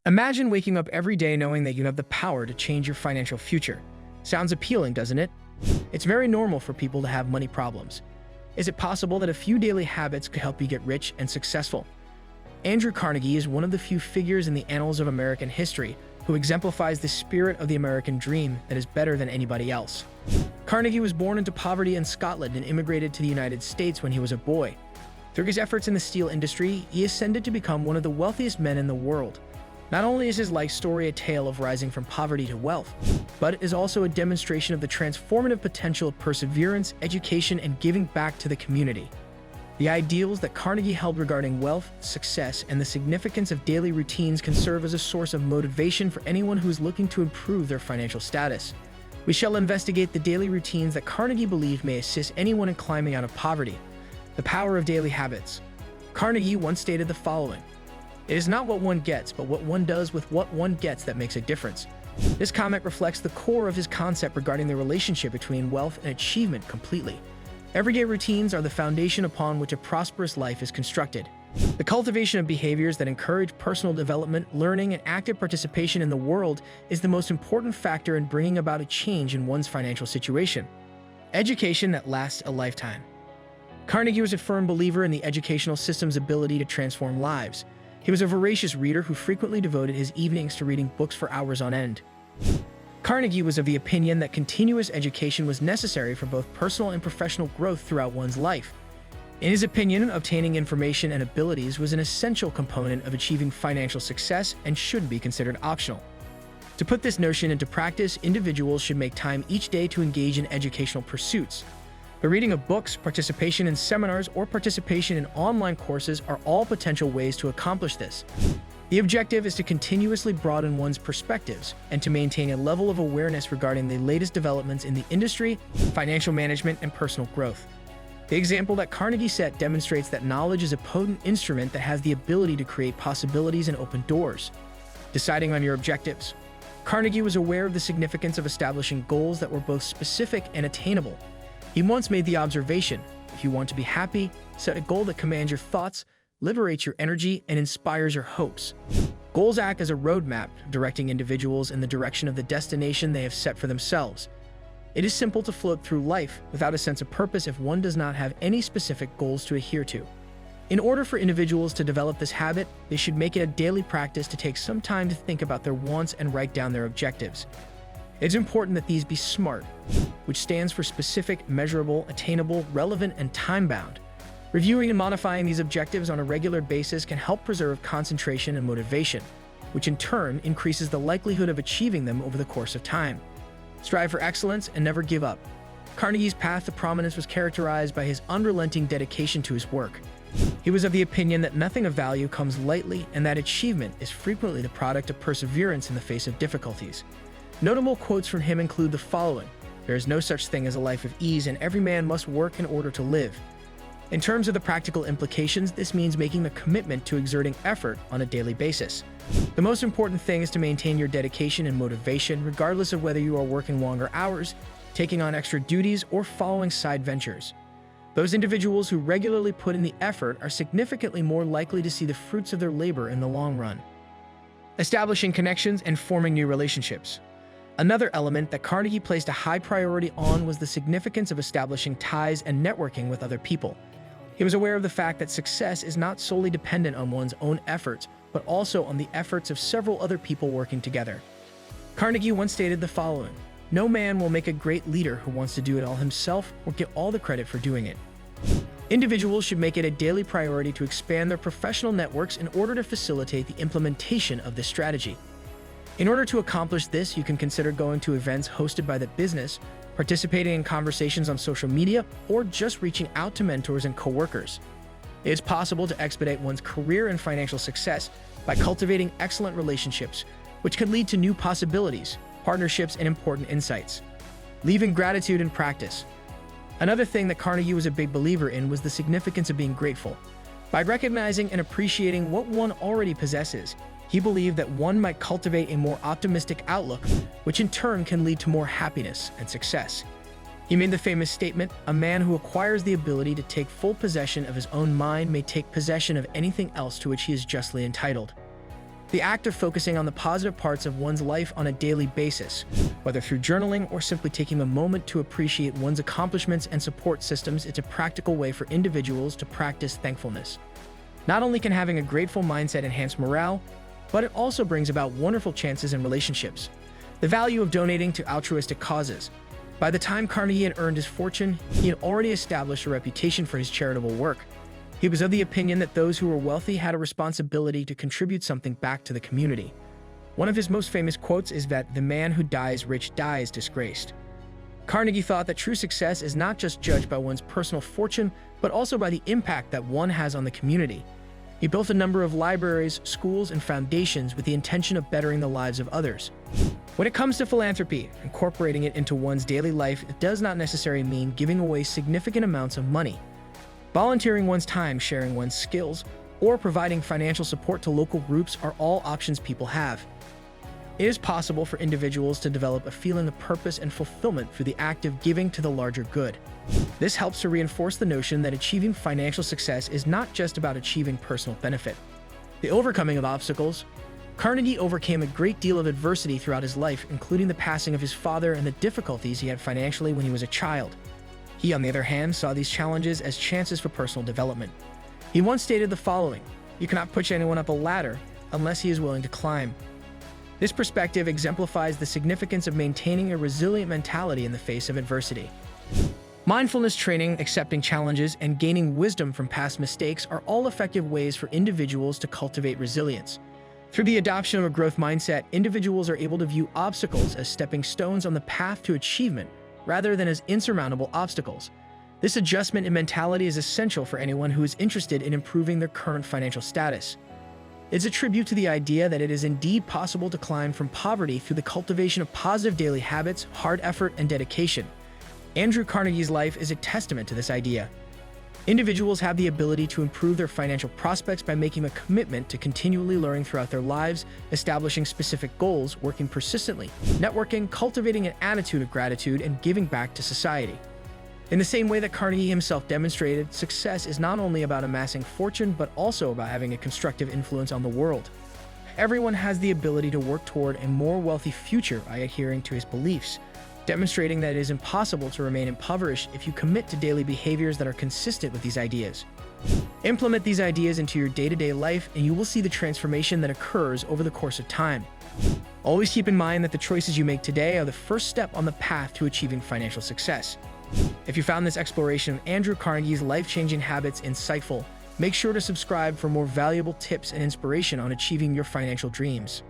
Imagine waking up every day knowing that you have the power to change your financial future. Sounds appealing, doesn't it? It's very normal for people to have money problems. Is it possible that a few daily habits could help you get rich and successful? Andrew Carnegie is one of the few figures in the annals of American history who exemplifies the spirit of the American dream that is better than anybody else. Carnegie was born into poverty in Scotland and immigrated to the United States when he was a boy. Through his efforts in the steel industry, he ascended to become one of the wealthiest men in the world. Not only is his life story a tale of rising from poverty to wealth, but it is also a demonstration of the transformative potential of perseverance, education, and giving back to the community. The ideals that Carnegie held regarding wealth, success, and the significance of daily routines can serve as a source of motivation for anyone who is looking to improve their financial status. We shall investigate the daily routines that Carnegie believed may assist anyone in climbing out of poverty. The power of daily habits. Carnegie once stated the following: "It is not what one gets, but what one does with what one gets that makes a difference." This comment reflects the core of his concept regarding the relationship between wealth and achievement completely. Everyday routines are the foundation upon which a prosperous life is constructed. The cultivation of behaviors that encourage personal development, learning, and active participation in the world is the most important factor in bringing about a change in one's financial situation. Education that lasts a lifetime. Carnegie was a firm believer in the educational system's ability to transform lives. He was a voracious reader who frequently devoted his evenings to reading books for hours on end. Carnegie was of the opinion that continuous education was necessary for both personal and professional growth throughout one's life. In his opinion, obtaining information and abilities was an essential component of achieving financial success and shouldn't be considered optional. To put this notion into practice, individuals should make time each day to engage in educational pursuits. The reading of books, participation in seminars, or participation in online courses are all potential ways to accomplish this. The objective is to continuously broaden one's perspectives and to maintain a level of awareness regarding the latest developments in the industry, financial management, and personal growth. The example that Carnegie set demonstrates that knowledge is a potent instrument that has the ability to create possibilities and open doors. Deciding on your objectives. Carnegie was aware of the significance of establishing goals that were both specific and attainable. He once made the observation: if you want to be happy, set a goal that commands your thoughts, liberates your energy, and inspires your hopes. Goals act as a roadmap, directing individuals in the direction of the destination they have set for themselves. It is simple to float through life without a sense of purpose if one does not have any specific goals to adhere to. In order for individuals to develop this habit, they should make it a daily practice to take some time to think about their wants and write down their objectives. It's important that these be SMART, which stands for specific, measurable, attainable, relevant, and time-bound. Reviewing and modifying these objectives on a regular basis can help preserve concentration and motivation, which in turn increases the likelihood of achieving them over the course of time. Strive for excellence and never give up. Carnegie's path to prominence was characterized by his unrelenting dedication to his work. He was of the opinion that nothing of value comes lightly and that achievement is frequently the product of perseverance in the face of difficulties. Notable quotes from him include the following: "There is no such thing as a life of ease, and every man must work in order to live." In terms of the practical implications, this means making the commitment to exerting effort on a daily basis. The most important thing is to maintain your dedication and motivation, regardless of whether you are working longer hours, taking on extra duties, or following side ventures. Those individuals who regularly put in the effort are significantly more likely to see the fruits of their labor in the long run. Establishing connections and forming new relationships. Another element that Carnegie placed a high priority on was the significance of establishing ties and networking with other people. He was aware of the fact that success is not solely dependent on one's own efforts, but also on the efforts of several other people working together. Carnegie once stated the following: "No man will make a great leader who wants to do it all himself or get all the credit for doing it." Individuals should make it a daily priority to expand their professional networks in order to facilitate the implementation of this strategy. In order to accomplish this, you can consider going to events hosted by the business, participating in conversations on social media, or just reaching out to mentors and coworkers. It is possible to expedite one's career and financial success by cultivating excellent relationships, which can lead to new possibilities, partnerships, and important insights. Leaving gratitude in practice. Another thing that Carnegie was a big believer in was the significance of being grateful. By recognizing and appreciating what one already possesses, he believed that one might cultivate a more optimistic outlook, which in turn can lead to more happiness and success. He made the famous statement, "A man who acquires the ability to take full possession of his own mind may take possession of anything else to which he is justly entitled." The act of focusing on the positive parts of one's life on a daily basis, whether through journaling or simply taking a moment to appreciate one's accomplishments and support systems, it's a practical way for individuals to practice thankfulness. Not only can having a grateful mindset enhance morale, but it also brings about wonderful chances in relationships. The value of donating to altruistic causes. By the time Carnegie had earned his fortune, he had already established a reputation for his charitable work. He was of the opinion that those who were wealthy had a responsibility to contribute something back to the community. One of his most famous quotes is that the man who dies rich dies disgraced. Carnegie thought that true success is not just judged by one's personal fortune, but also by the impact that one has on the community. He built a number of libraries, schools, and foundations with the intention of bettering the lives of others. When it comes to philanthropy, incorporating it into one's daily life does not necessarily mean giving away significant amounts of money. Volunteering one's time, sharing one's skills, or providing financial support to local groups are all options people have. It is possible for individuals to develop a feeling of purpose and fulfillment through the act of giving to the larger good. This helps to reinforce the notion that achieving financial success is not just about achieving personal benefit. The overcoming of obstacles. Carnegie overcame a great deal of adversity throughout his life, including the passing of his father and the difficulties he had financially when he was a child. He, on the other hand, saw these challenges as chances for personal development. He once stated the following: "You cannot push anyone up a ladder unless he is willing to climb." This perspective exemplifies the significance of maintaining a resilient mentality in the face of adversity. Mindfulness training, accepting challenges, and gaining wisdom from past mistakes are all effective ways for individuals to cultivate resilience. Through the adoption of a growth mindset, individuals are able to view obstacles as stepping stones on the path to achievement, rather than as insurmountable obstacles. This adjustment in mentality is essential for anyone who is interested in improving their current financial status. It's a tribute to the idea that it is indeed possible to climb from poverty through the cultivation of positive daily habits, hard effort, and dedication. Andrew Carnegie's life is a testament to this idea. Individuals have the ability to improve their financial prospects by making a commitment to continually learning throughout their lives, establishing specific goals, working persistently, networking, cultivating an attitude of gratitude, and giving back to society. In the same way that Carnegie himself demonstrated, success is not only about amassing fortune, but also about having a constructive influence on the world. Everyone has the ability to work toward a more wealthy future by adhering to his beliefs, demonstrating that it is impossible to remain impoverished if you commit to daily behaviors that are consistent with these ideas. Implement these ideas into your day-to-day life, and you will see the transformation that occurs over the course of time. Always keep in mind that the choices you make today are the first step on the path to achieving financial success. If you found this exploration of Andrew Carnegie's life-changing habits insightful, make sure to subscribe for more valuable tips and inspiration on achieving your financial dreams.